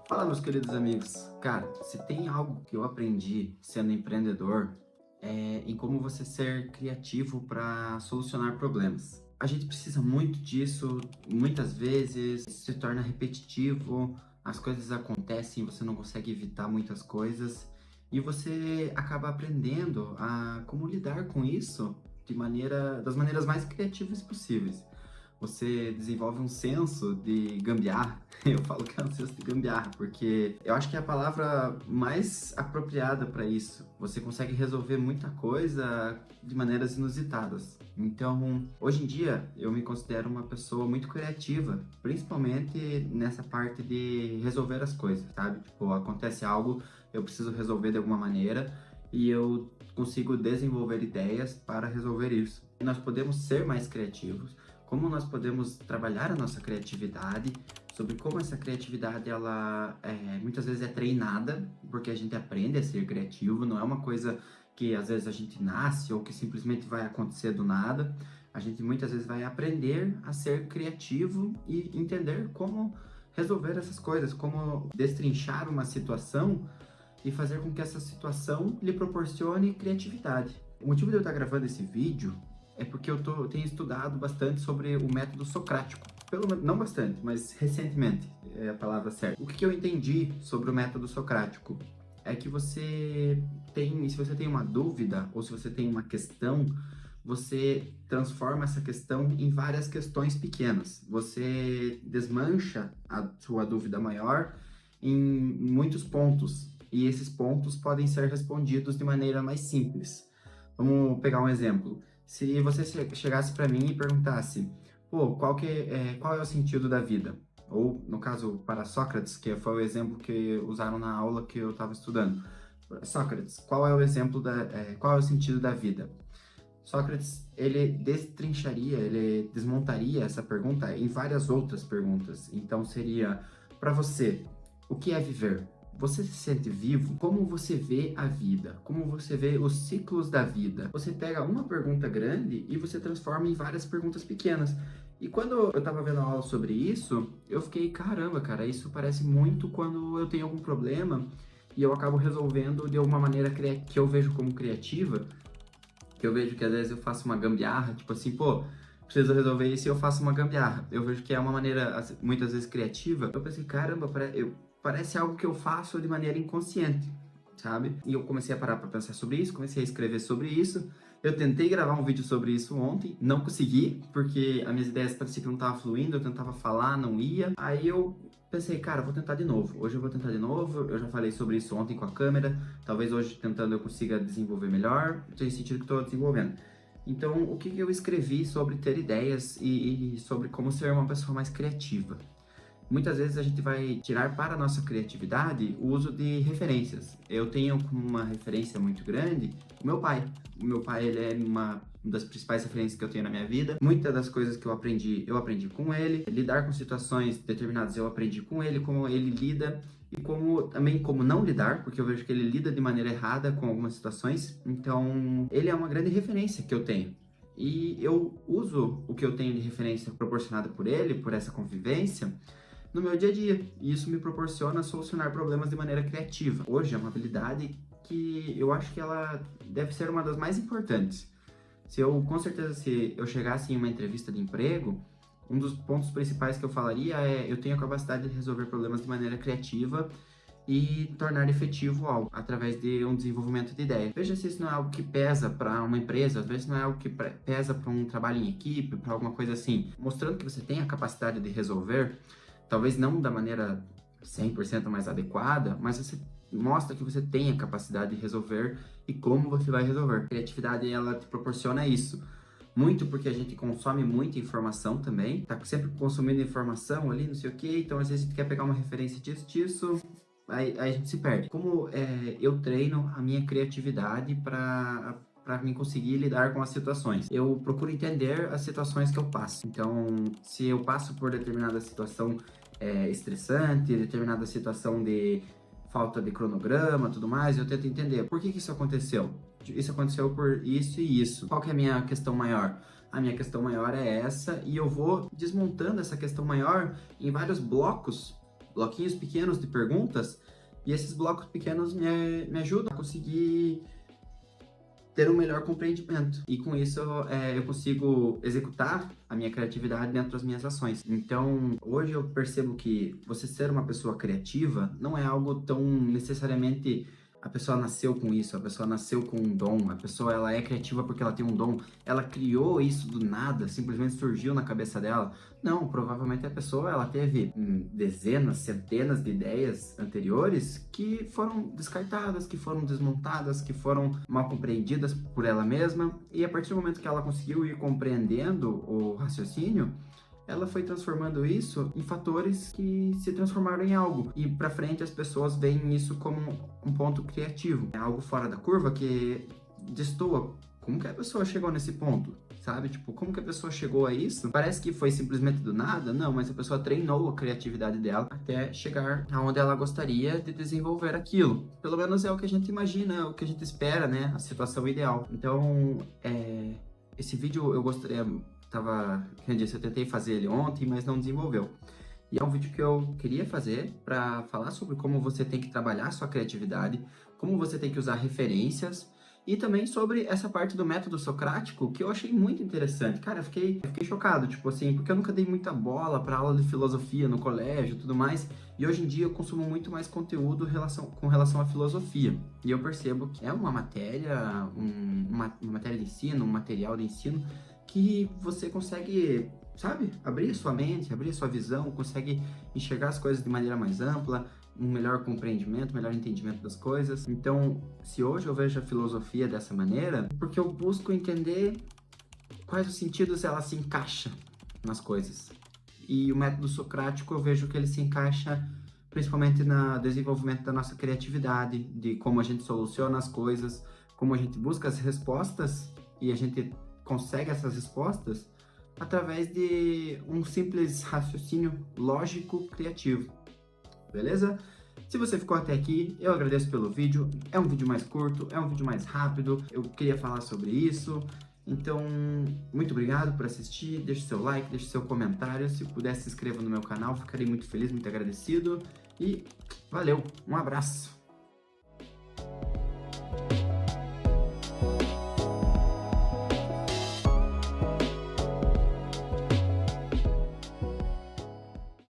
Fala, meus queridos amigos. Cara, se tem algo que eu aprendi sendo empreendedor, é em como você ser criativo para solucionar problemas. A gente precisa muito disso, muitas vezes se torna repetitivo, as coisas acontecem, você não consegue evitar muitas coisas e você acaba aprendendo a como lidar com isso das maneiras mais criativas possíveis. Você desenvolve um senso de gambiarra. Eu falo que é um senso de gambiarra, porque eu acho que é a palavra mais apropriada para isso. Você consegue resolver muita coisa de maneiras inusitadas. Então, hoje em dia, eu me considero uma pessoa muito criativa, principalmente nessa parte de resolver as coisas, sabe? Tipo, acontece algo, eu preciso resolver de alguma maneira e eu consigo desenvolver ideias para resolver isso. Nós podemos ser mais criativos, como nós podemos trabalhar a nossa criatividade, sobre como essa criatividade muitas vezes é treinada, porque a gente aprende a ser criativo, não é uma coisa que às vezes a gente nasce ou que simplesmente vai acontecer do nada. A gente muitas vezes vai aprender a ser criativo e entender como resolver essas coisas, como destrinchar uma situação e fazer com que essa situação lhe proporcione criatividade. O motivo de eu estar gravando esse vídeo é porque eu tenho estudado bastante sobre o método socrático. Não bastante, mas recentemente é a palavra certa. O que eu entendi sobre o método socrático é que se você tem uma dúvida ou se você tem uma questão, você transforma essa questão em várias questões pequenas. Você desmancha a sua dúvida maior em muitos pontos, e esses pontos podem ser respondidos de maneira mais simples. Vamos pegar um exemplo. Se você chegasse para mim e perguntasse, pô, qual é o sentido da vida? Ou, no caso, para Sócrates, que foi o exemplo que usaram na aula que eu estava estudando. Sócrates, qual é o sentido da vida? Sócrates, ele desmontaria essa pergunta em várias outras perguntas. Então seria, para você, o que é viver? Você se sente vivo? Como você vê a vida? Como você vê os ciclos da vida? Você pega uma pergunta grande e você transforma em várias perguntas pequenas. E quando eu estava vendo a aula sobre isso, eu fiquei, caramba, cara, isso parece muito quando eu tenho algum problema e eu acabo resolvendo de alguma maneira que eu vejo como criativa, que eu vejo que às vezes eu faço uma gambiarra, tipo assim, pô, preciso resolver isso e eu faço uma gambiarra. Eu vejo que é uma maneira, assim, muitas vezes, criativa. Eu pensei, caramba, parece algo que eu faço de maneira inconsciente, sabe? E eu comecei a parar para pensar sobre isso, comecei a escrever sobre isso. Eu tentei gravar um vídeo sobre isso ontem, não consegui, porque as minhas ideias pareciam que não estavam fluindo, eu tentava falar, não ia. Aí eu pensei, cara, vou tentar de novo. Hoje eu vou tentar de novo, eu já falei sobre isso ontem com a câmera, talvez hoje tentando eu consiga desenvolver melhor, tem sentido que estou desenvolvendo. Então, o que eu escrevi sobre ter ideias e sobre como ser uma pessoa mais criativa? Muitas vezes a gente vai tirar para a nossa criatividade o uso de referências. Eu tenho como uma referência muito grande o meu pai. O meu pai, ele é uma das principais referências que eu tenho na minha vida. Muitas das coisas que eu aprendi com ele. Lidar com situações determinadas, eu aprendi com ele, como ele lida e como não lidar, porque eu vejo que ele lida de maneira errada com algumas situações. Então, ele é uma grande referência que eu tenho. E eu uso o que eu tenho de referência proporcionada por ele, por essa convivência, no meu dia a dia. E isso me proporciona solucionar problemas de maneira criativa. Hoje é uma habilidade que eu acho que ela deve ser uma das mais importantes. Com certeza, se eu chegasse em uma entrevista de emprego, um dos pontos principais que eu falaria é: eu tenho a capacidade de resolver problemas de maneira criativa e tornar efetivo algo através de um desenvolvimento de ideia. Veja se isso não é algo que pesa para uma empresa, às vezes não é algo que pesa para um trabalho em equipe, para alguma coisa assim. Mostrando que você tem a capacidade de resolver, talvez não da maneira 100% mais adequada, mas você mostra que você tem a capacidade de resolver e como você vai resolver. A criatividade, ela te proporciona isso. Muito porque a gente consome muita informação também, tá sempre consumindo informação ali, não sei o que, então às vezes a gente quer pegar uma referência disso, aí a gente se perde. Como eu treino a minha criatividade para mim conseguir lidar com as situações? Eu procuro entender as situações que eu passo. Então, se eu passo por determinada situação estressante, determinada situação de falta de cronograma, tudo mais, eu tento entender por que isso aconteceu. Isso aconteceu por isso e isso. Qual que é a minha questão maior? A minha questão maior é essa, e eu vou desmontando essa questão maior em vários blocos bloquinhos pequenos de perguntas, e esses blocos pequenos me ajudam a conseguir ter um melhor compreendimento. E com isso eu consigo executar a minha criatividade dentro das minhas ações. Então, hoje eu percebo que você ser uma pessoa criativa não é algo tão necessariamente a pessoa nasceu com isso, a pessoa nasceu com um dom, a pessoa ela é criativa porque ela tem um dom, ela criou isso do nada, simplesmente surgiu na cabeça dela. Não, provavelmente a pessoa ela teve dezenas, centenas de ideias anteriores que foram descartadas, que foram desmontadas, que foram mal compreendidas por ela mesma, e a partir do momento que ela conseguiu ir compreendendo o raciocínio, ela foi transformando isso em fatores que se transformaram em algo. E para frente as pessoas veem isso como um ponto criativo. É algo fora da curva que destoa. Como que a pessoa chegou nesse ponto? Sabe? Tipo, como que a pessoa chegou a isso? Parece que foi simplesmente do nada. Não, mas a pessoa treinou a criatividade dela até chegar aonde ela gostaria de desenvolver aquilo. Pelo menos é o que a gente imagina, é o que a gente espera, né? A situação ideal. Então, esse vídeo eu gostaria... como eu disse, eu tentei fazer ele ontem, mas não desenvolveu. E é um vídeo que eu queria fazer para falar sobre como você tem que trabalhar a sua criatividade, como você tem que usar referências e também sobre essa parte do método socrático que eu achei muito interessante. Cara, eu fiquei chocado, tipo assim, porque eu nunca dei muita bola para aula de filosofia no colégio e tudo mais, e hoje em dia eu consumo muito mais conteúdo com relação à filosofia. E eu percebo que é uma matéria, uma matéria de ensino, um material de ensino que você consegue, sabe, abrir sua mente, abrir sua visão, consegue enxergar as coisas de maneira mais ampla, um melhor compreendimento, melhor entendimento das coisas. Então, se hoje eu vejo a filosofia dessa maneira, porque eu busco entender quais os sentidos ela se encaixa nas coisas. E o método socrático eu vejo que ele se encaixa principalmente no desenvolvimento da nossa criatividade, de como a gente soluciona as coisas, como a gente busca as respostas e a gente consegue essas respostas através de um simples raciocínio lógico criativo, beleza? Se você ficou até aqui, eu agradeço pelo vídeo. É um vídeo mais curto, é um vídeo mais rápido, eu queria falar sobre isso. Então, muito obrigado por assistir, deixe seu like, deixe seu comentário, se puder se inscreva no meu canal, ficarei muito feliz, muito agradecido e valeu, um abraço!